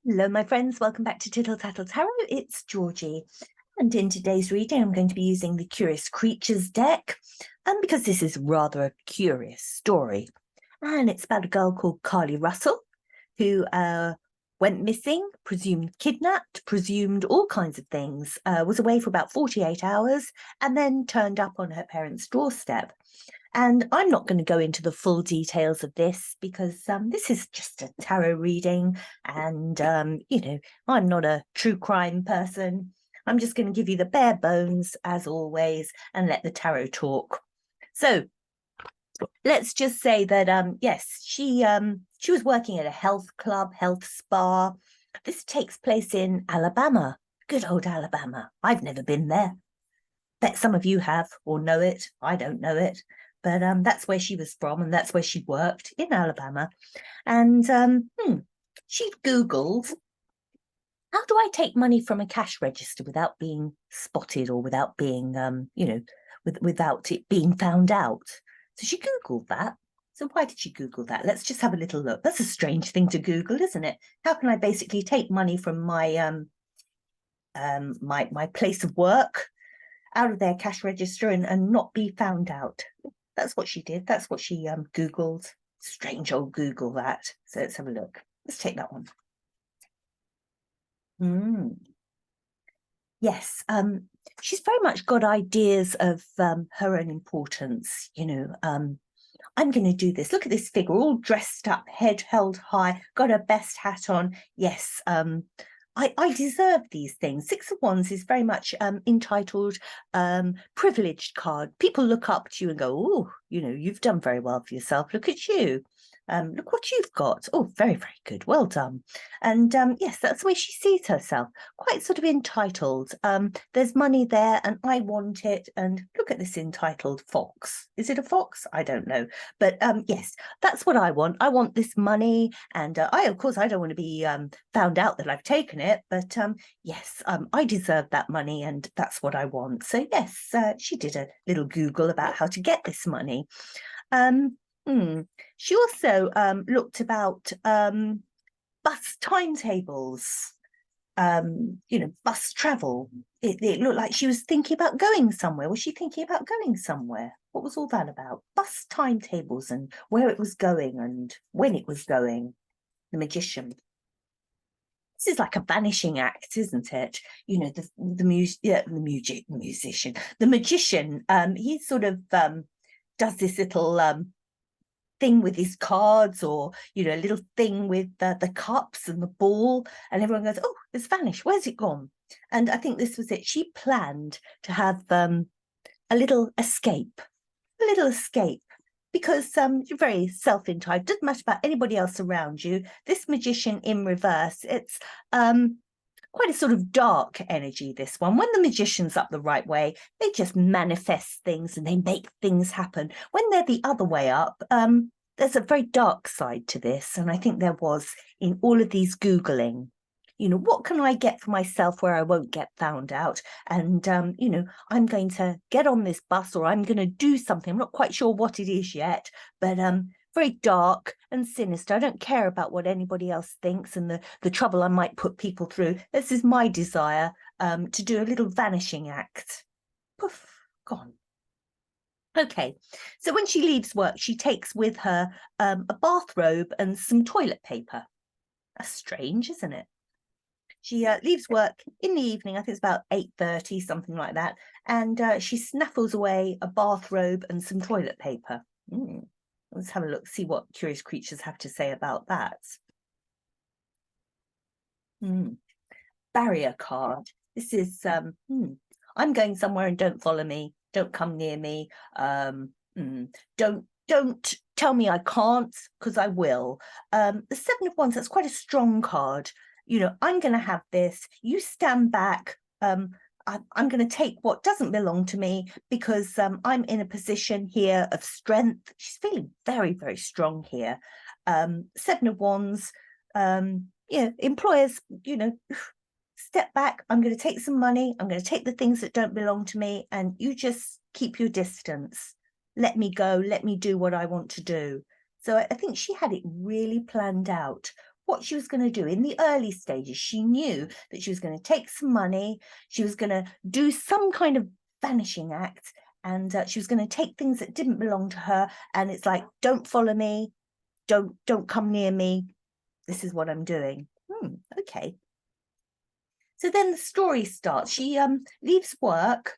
Hello, my friends. Welcome back to Tittle Tattle Tarot. It's Georgie. And in today's reading, I'm going to be using the Curious Creatures deck, because this is rather a curious story. And it's about a girl called Carlee Russell, who went missing, presumed kidnapped, presumed all kinds of things, was away for about 48 hours, and then turned up on her parents' doorstep. And I'm not going to go into the full details of this because this is just a tarot reading and, I'm not a true crime person. I'm just going to give you the bare bones, as always, and let the tarot talk. So let's just say that, yes, she was working at a health club, health spa. This takes place in Alabama, good old Alabama. I've never been there. Bet some of you have or know it. I don't know it. But that's where she was from, and that's where she worked, in Alabama. And she Googled, how do I take money from a cash register without being spotted or without being, without it being found out? So she Googled that. So why did she Google that? Let's just have a little look. That's a strange thing to Google, isn't it? How can I basically take money from my my place of work out of their cash register and not be found out? That's what she did. That's what she Googled. Strange old Google that. So let's have a look. Let's take that one. Yes, she's very much got ideas of her own importance. I'm going to do this. Look at this figure, all dressed up, head held high, got her best hat on. Yes, I deserve these things. Six of Wands is very much entitled privileged card. People look up to you and go, oh, you've done very well for yourself. Look at you. Look what you've got. Oh, very, very good. Well done. And yes, that's the way she sees herself. Quite sort of entitled. There's money there and I want it. And look at this entitled fox. Is it a fox? I don't know. But yes, that's what I want. I want this money. And of course, I don't want to be found out that I've taken it. But yes, I deserve that money and that's what I want. So yes, she did a little Google about how to get this money. She also looked about bus timetables, bus travel. It looked like she was thinking about going somewhere. Was she thinking about going somewhere? What was all that about? Bus timetables and where it was going and when it was going. The magician. This is like a vanishing act, isn't it? The musician, the magician. He sort of does this little thing with his cards, or a little thing with the cups and the ball, and everyone goes, oh, it's vanished, where's it gone? And I think this was it. She planned to have a little escape, because you're very self-entitled. Doesn't matter about anybody else around you. This magician in reverse, it's quite a sort of dark energy, this one. When the magician's up the right way, they just manifest things and they make things happen. When they're the other way up, there's a very dark side to this. And I think there was in all of these Googling. What can I get for myself where I won't get found out? And, I'm going to get on this bus, or I'm going to do something. I'm not quite sure what it is yet, but very dark and sinister. I don't care about what anybody else thinks and the trouble I might put people through. This is my desire to do a little vanishing act. Poof, gone. Okay, so when she leaves work, she takes with her a bathrobe and some toilet paper. That's strange, isn't it? She leaves work in the evening. I think it's about 8:30, something like that. And she snaffles away a bathrobe and some toilet paper. Let's have a look, see what Curious Creatures have to say about that. Barrier card. This is, I'm going somewhere and don't follow me. Don't come near me. Don't tell me I can't, because I will. The Seven of Wands, that's quite a strong card. I'm going to have this. You stand back. I'm going to take what doesn't belong to me, because I'm in a position here of strength. She's feeling very, very strong here. Seven of Wands, employers, step back. I'm going to take some money. I'm going to take the things that don't belong to me, and you just keep your distance. Let me go. Let me do what I want to do. So I think she had it really planned out what she was going to do. In the early stages, she knew that she was going to take some money, she was going to do some kind of vanishing act, and she was going to take things that didn't belong to her. And it's like, don't follow me, don't come near me. This is what I'm doing. Okay. So then the story starts. She leaves work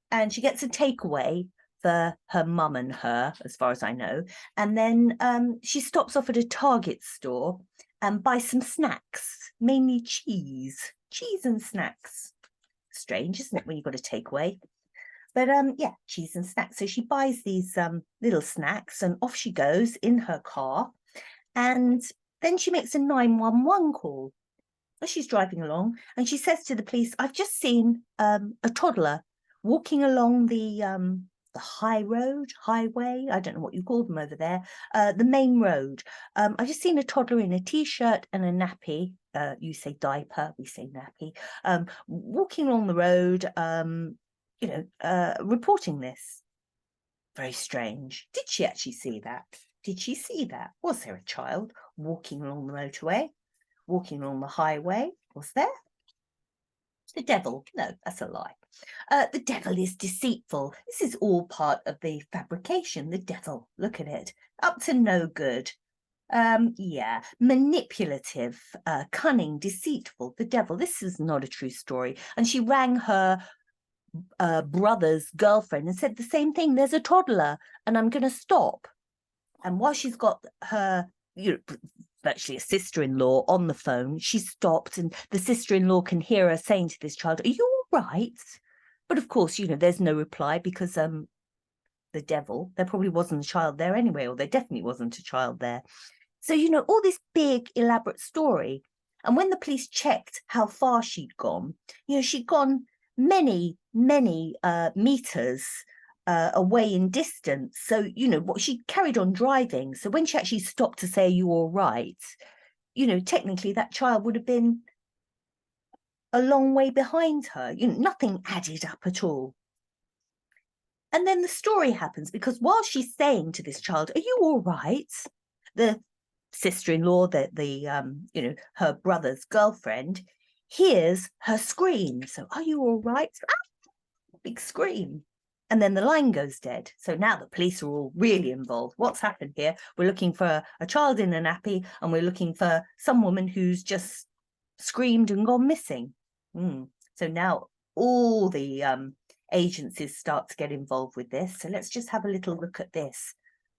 and she gets a takeaway for her mum and her, as far as I know. And then she stops off at a Target store and buys some snacks, mainly cheese and snacks. Strange, isn't it, when you've got a takeaway? But yeah, cheese and snacks. So she buys these little snacks and off she goes in her car. And then she makes a 911 call as she's driving along, and she says to the police, I've just seen a toddler walking along the highway, I don't know what you call them over there, the main road. I've just seen a toddler in a t-shirt and a nappy, you say diaper, we say nappy, walking along the road, reporting this. Very strange. Did she actually see that? Did she see that? Was there a child walking along the motorway? Walking along the highway? Was there? The devil? No, that's a lie. The devil is deceitful. This is all part of the fabrication. The devil, look at it, up to no good. Yeah, manipulative, cunning, deceitful. The devil. This is not a true story. And she rang her brother's girlfriend and said the same thing. There's a toddler, and I'm going to stop. And while she's got her, virtually a sister-in-law on the phone, she stopped, and the sister-in-law can hear her saying to this child, are you all right? But of course, there's no reply because the devil, there probably wasn't a child there anyway, or there definitely wasn't a child there. So, all this big elaborate story. And when the police checked how far she'd gone, she'd gone many meters away in distance. So, what she carried on driving. So when she actually stopped to say, are you all right? Technically that child would have been a long way behind her. Nothing added up at all. And then the story happens because while she's saying to this child, are you all right? The sister-in-law, her brother's girlfriend, hears her scream. So, are you all right? Ah! Big scream. And then the line goes dead. So now the police are all really involved. What's happened here? We're looking for a child in a nappy, and we're looking for some woman who's just screamed and gone missing. So now all the agencies start to get involved with this. So let's just have a little look at this.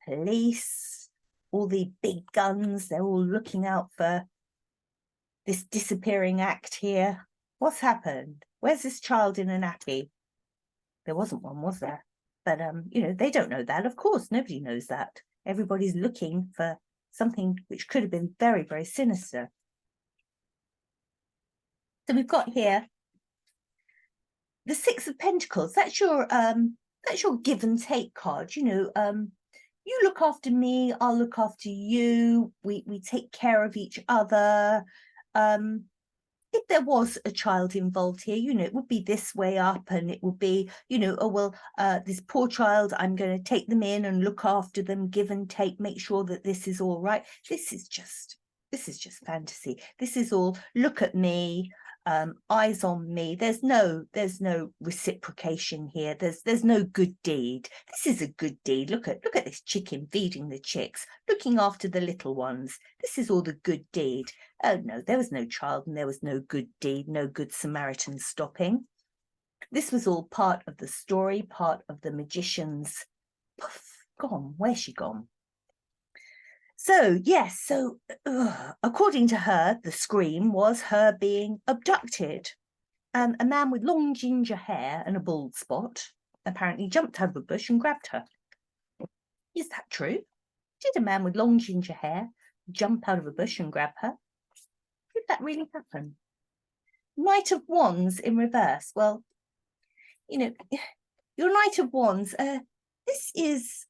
Police, all the big guns, they're all looking out for this disappearing act here. What's happened? Where's this child in a nappy? There wasn't one, was there? But, they don't know that. Of course, nobody knows that. Everybody's looking for something which could have been very, very sinister. So we've got here the Six of Pentacles. That's your give and take card. You look after me, I'll look after you. We take care of each other. If there was a child involved here, it would be this way up, and it would be, oh, well, this poor child, I'm going to take them in and look after them, give and take, make sure that this is all right. This is just fantasy. This is all, look at me, eyes on me. There's no reciprocation here. There's no good deed. This is a good deed. Look at this chicken feeding the chicks, looking after the little ones. This is all the good deed. Oh no, there was no child and there was no good deed, no good Samaritan stopping. This was all part of the story, part of the magician's poof, gone. Where's she gone? So, yes, according to her, the scream was her being abducted. A man with long ginger hair and a bald spot apparently jumped out of a bush and grabbed her. Is that true? Did a man with long ginger hair jump out of a bush and grab her? Did that really happen? Knight of Wands in reverse. Well, your Knight of Wands, this is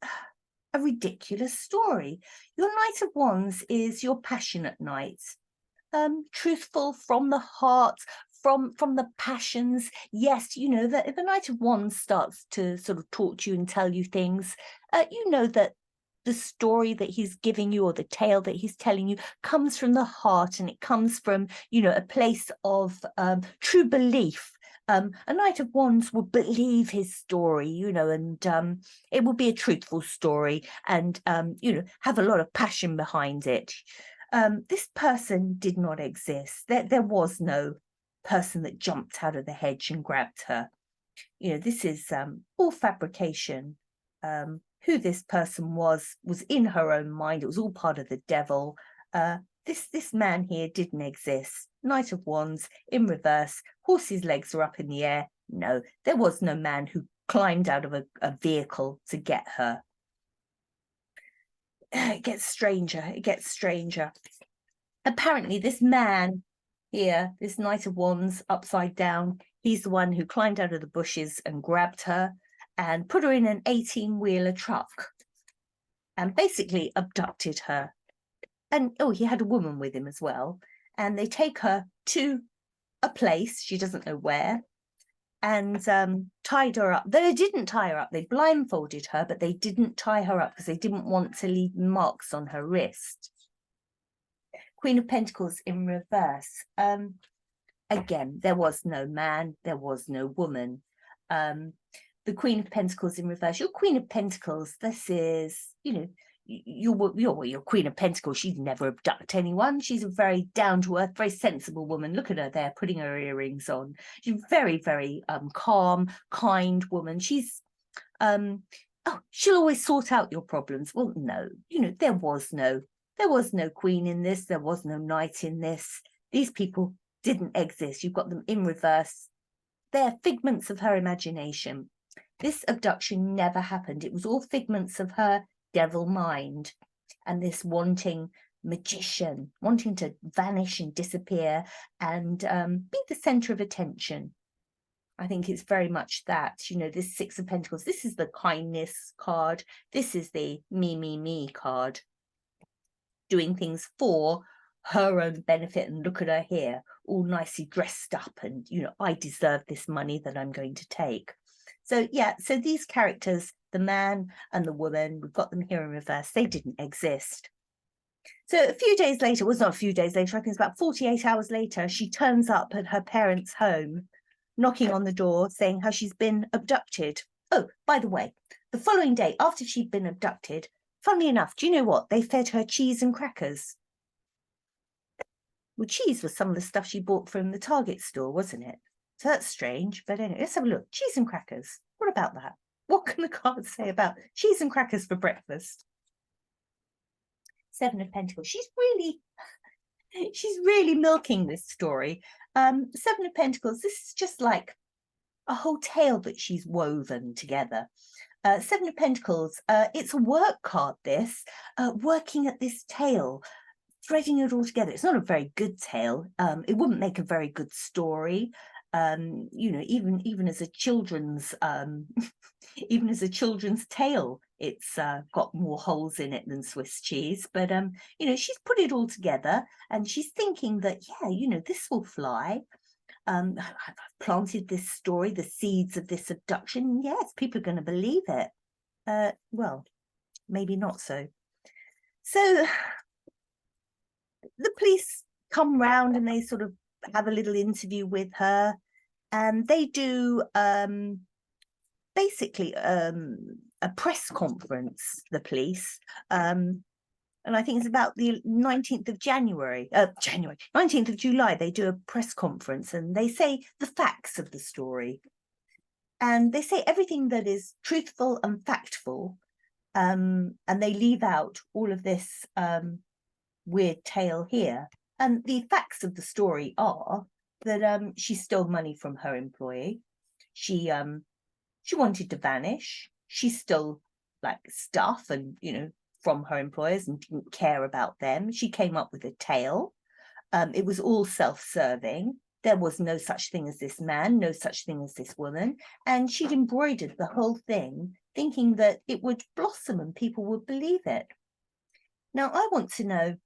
a ridiculous story. Your Knight of Wands is your passionate knight, truthful from the heart, from the passions. Yes, that if a Knight of Wands starts to sort of talk to you and tell you things, that the story that he's giving you, or the tale that he's telling you, comes from the heart, and it comes from, you know, a place of true belief. A Knight of Wands would believe his story, you know, and it would be a truthful story, and you know, have a lot of passion behind it. This person did not exist. There was no person that jumped out of the hedge and grabbed her. You know, this is all fabrication. Who this person was in her own mind. It was all part of the devil. This man here didn't exist. Knight of Wands in reverse. Horse's legs are up in the air. No, there was no man who climbed out of a vehicle to get her. It gets stranger. It gets stranger. Apparently, this man here, this Knight of Wands upside down, he's the one who climbed out of the bushes and grabbed her and put her in an 18-wheeler truck and basically abducted her. And oh, he had a woman with him as well. And they take her to a place, she doesn't know where, and tied her up. They didn't tie her up, they blindfolded her, but they didn't tie her up because they didn't want to leave marks on her wrist. Queen of Pentacles in reverse. Again, there was no man, there was no woman. The Queen of Pentacles in reverse. Your Queen of Pentacles, this is, you know, your Queen of Pentacles, she'd never abduct anyone. She's a very down-to-earth, very sensible woman. Look at her there, putting her earrings on. She's a very, very calm, kind woman. She's, oh, she'll always sort out your problems. Well, no, you know, there was no queen in this. There was no knight in this. These people didn't exist. You've got them in reverse. They're figments of her imagination. This abduction never happened. It was all figments of her devil mind, and this wanting magician, wanting to vanish and disappear and be the center of attention. I think it's very much that, you know, this Six of Pentacles, this is the kindness card. This is the me card. Doing things for her own benefit, and look at her here, all nicely dressed up, and, you know, I deserve this money that I'm going to take. So yeah, so these characters, the man and the woman, we've got them here in reverse, they didn't exist. So a few days later, well, it's not a few days later, I think it's about 48 hours later, she turns up at her parents' home, knocking on the door, saying how she's been abducted. Oh, by the way, the following day, after she'd been abducted, funnily enough, do you know what? They fed her cheese and crackers. Well, cheese was some of the stuff she bought from the Target store, wasn't it? So that's strange, but anyway, let's have a look. Cheese and crackers. What about that? What can the cards say about cheese and crackers for breakfast? Seven of Pentacles. She's really milking this story. Seven of Pentacles, this is just like a whole tale that she's woven together. Seven of Pentacles, it's a work card, this, working at this tale, threading it all together. It's not a very good tale. It wouldn't make a very good story. You know, even as a children's even as a children's tale, it's got more holes in it than Swiss cheese. But you know, she's put it all together, and she's thinking that, yeah, you know, this will fly. I've planted this story, the seeds of this abduction. Yes, people are going to believe it. Well, maybe not so. So the police come round and they sort of have a little interview with her, and they do basically a press conference, the police, and I think it's about the 19th of January, 19th of July, they do a press conference, and they say the facts of the story, and they say everything that is truthful and factful, and they leave out all of this weird tale here. And the facts of the story are that she stole money from her employee. She wanted to vanish. She stole like stuff and, you know, from her employers and didn't care about them. She came up with a tale. It was all self-serving. There was no such thing as this man, no such thing as this woman. And she'd embroidered the whole thing, thinking that it would blossom and people would believe it. Now, I want to know,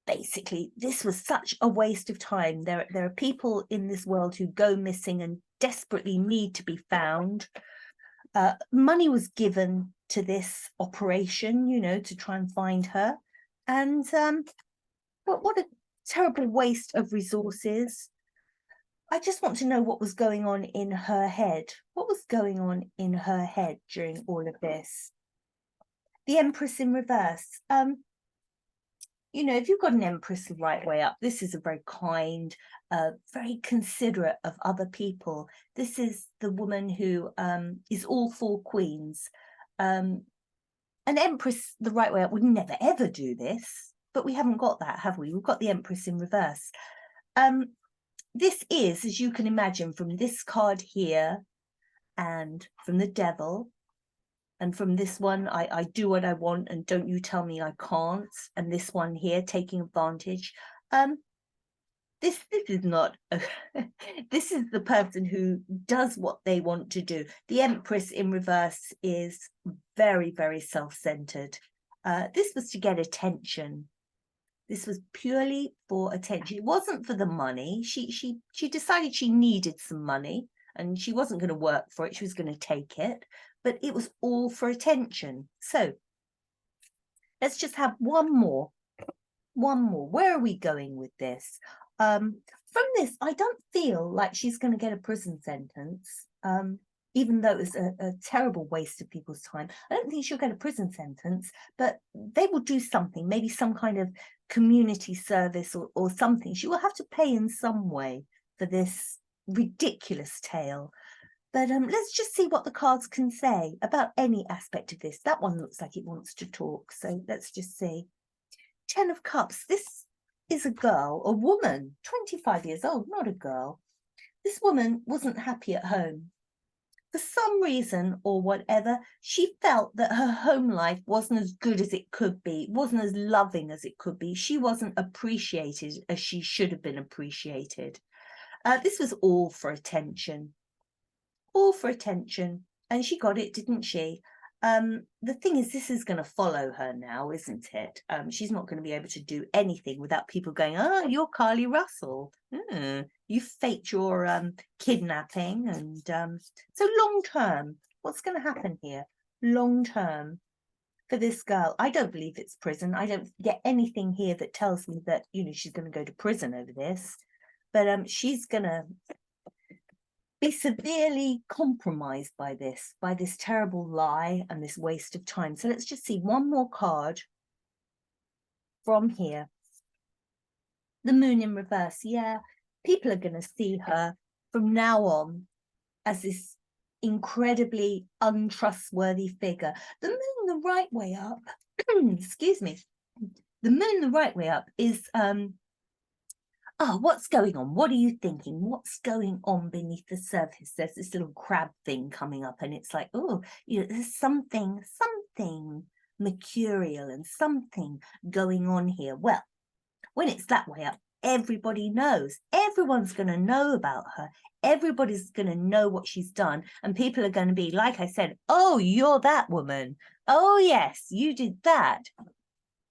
basically, this was such a waste of time. There are people in this world who go missing and desperately need to be found. Money was given to this operation, you know, to try and find her. And what a terrible waste of resources. I just want to know what was going on in her head. What was going on in her head during all of this? The Empress in reverse. You know, if you've got an Empress the right way up, this is a very kind, very considerate of other people. This is the woman who is all for queens. An Empress the right way up would never ever do this, but we haven't got that, have we? We've got the Empress in reverse. This is, as you can imagine, from this card here and from the Devil, and from this one, I do what I want and don't you tell me I can't, and this one here, taking advantage. This is not this is the person who does what they want to do. The Empress in reverse is very, very self-centered. This was to get attention. This was purely for attention. It wasn't for the money. She decided she needed some money and she wasn't going to work for it. She was going to take it, but it was all for attention. So let's just have one more. Where are we going with this? From this, I don't feel like she's going to get a prison sentence, even though it's a terrible waste of people's time. I don't think she'll get a prison sentence, but they will do something, maybe some kind of community service or something. She will have to pay in some way for this ridiculous tale. But let's just see what the cards can say about any aspect of this. That one looks like it wants to talk, so let's just see. 10 of Cups. This is a girl, a woman, 25 years old, not a girl. This woman wasn't happy at home. For some reason or whatever, she felt that her home life wasn't as good as it could be, wasn't as loving as it could be. She wasn't appreciated as she should have been appreciated. This was all for attention. All for attention. And she got it, didn't she? The thing is, this is going to follow her now, isn't it? She's not going to be able to do anything without people going, oh, you're Carlee Russell. You faked your kidnapping. And so long term, what's going to happen here? Long term for this girl, I don't believe it's prison. I don't get anything here that tells me that, you know, she's going to go to prison over this. But she's going to be severely compromised by this terrible lie and this waste of time. So let's just see one more card from here. The Moon in reverse. Yeah, people are going to see her from now on as this incredibly untrustworthy figure. The Moon the right way up, excuse me, the Moon the right way up is oh, what's going on? What are you thinking? What's going on beneath the surface? There's this little crab thing coming up and it's like, oh, you know, there's something mercurial and something going on here. Well, when it's that way up, everybody knows. Everyone's going to know about her. Everybody's going to know what she's done. And people are going to be, like I said, oh, you're that woman. Oh, yes, you did that.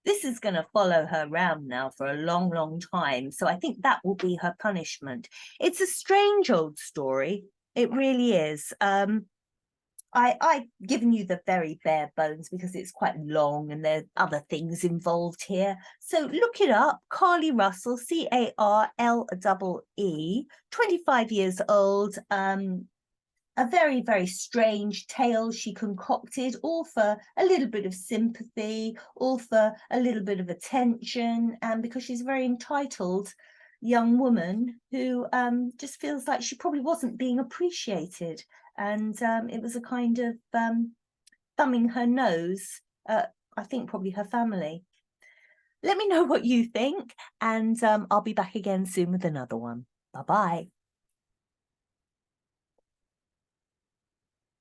This is going to follow her around now for a long, long time. So I think that will be her punishment. It's a strange old story. It really is. I've given you the very bare bones because it's quite long and there are other things involved here. So look it up. Carlee Russell, Carlee, 25 years old. A very, very strange tale she concocted, all for a little bit of sympathy, all for a little bit of attention, and because she's a very entitled young woman who just feels like she probably wasn't being appreciated. And it was a kind of thumbing her nose at, I think, probably her family. Let me know what you think, and I'll be back again soon with another one. Bye-bye.